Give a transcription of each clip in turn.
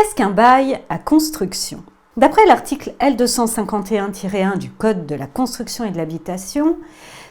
Qu'est-ce qu'un bail à construction? D'après l'article L251-1 du Code de la construction et de l'habitation,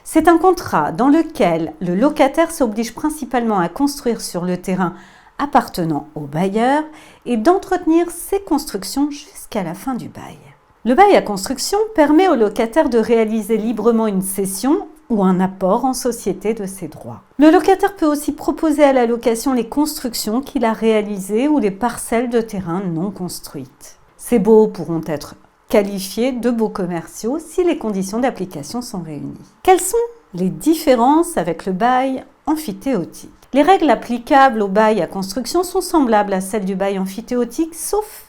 c'est un contrat dans lequel le locataire s'oblige principalement à construire sur le terrain appartenant au bailleur et d'entretenir ses constructions jusqu'à la fin du bail. Le bail à construction permet au locataire de réaliser librement une cession ou un apport en société de ses droits. Le locataire peut aussi proposer à la location les constructions qu'il a réalisées ou les parcelles de terrain non construites. Ces baux pourront être qualifiés de baux commerciaux si les conditions d'application sont réunies. Quelles sont les différences avec le bail emphytéotique? Les règles applicables au bail à construction sont semblables à celles du bail emphytéotique, sauf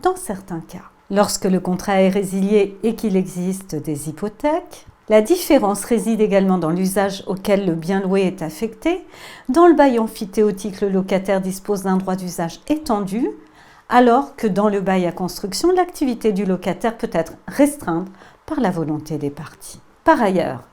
dans certains cas. Lorsque le contrat est résilié et qu'il existe des hypothèques, la différence réside également dans l'usage auquel le bien loué est affecté. Dans le bail emphytéotique, le locataire dispose d'un droit d'usage étendu, alors que dans le bail à construction, l'activité du locataire peut être restreinte par la volonté des parties. Par ailleurs,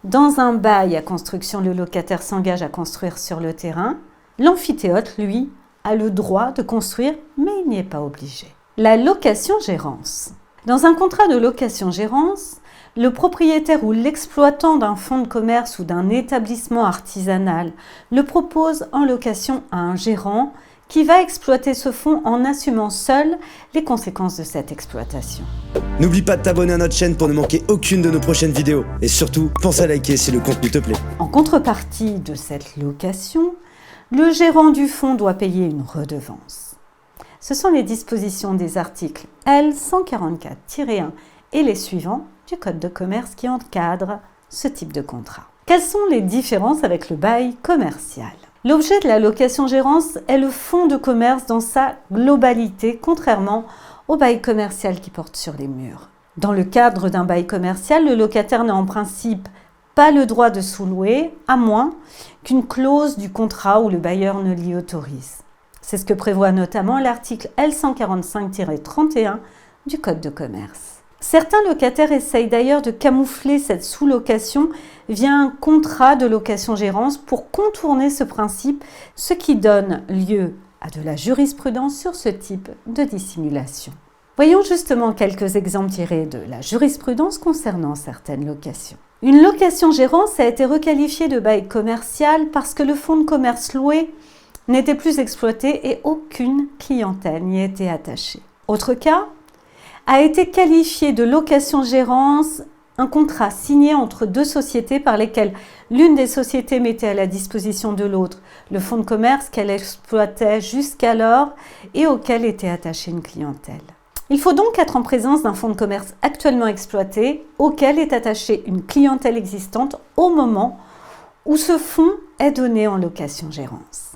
dans un bail à construction, le locataire s'engage à construire sur le terrain. L'emphytéote, lui, a le droit de construire, mais il n'y est pas obligé. La location-gérance. Dans un contrat de location-gérance, le propriétaire ou l'exploitant d'un fonds de commerce ou d'un établissement artisanal le propose en location à un gérant qui va exploiter ce fonds en assumant seul les conséquences de cette exploitation. N'oublie pas de t'abonner à notre chaîne pour ne manquer aucune de nos prochaines vidéos. Et surtout, pense à liker si le contenu te plaît. En contrepartie de cette location, le gérant du fonds doit payer une redevance. Ce sont les dispositions des articles L144-1 et les suivants du Code de commerce qui encadrent ce type de contrat. Quelles sont les différences avec le bail commercial? L'objet de la location-gérance est le fonds de commerce dans sa globalité, contrairement au bail commercial qui porte sur les murs. Dans le cadre d'un bail commercial, le locataire n'a en principe pas le droit de sous-louer, à moins qu'une clause du contrat ou le bailleur ne l'y autorise. C'est ce que prévoit notamment l'article L145-31 du Code de commerce. Certains locataires essayent d'ailleurs de camoufler cette sous-location via un contrat de location-gérance pour contourner ce principe, ce qui donne lieu à de la jurisprudence sur ce type de dissimulation. Voyons justement quelques exemples tirés de la jurisprudence concernant certaines locations. Une location-gérance a été requalifiée de bail commercial parce que le fonds de commerce loué n'était plus exploité et aucune clientèle n'y était attachée. Autre cas, a été qualifié de location-gérance un contrat signé entre deux sociétés par lesquelles l'une des sociétés mettait à la disposition de l'autre le fonds de commerce qu'elle exploitait jusqu'alors et auquel était attachée une clientèle. Il faut donc être en présence d'un fonds de commerce actuellement exploité auquel est attachée une clientèle existante au moment où ce fonds est donné en location-gérance.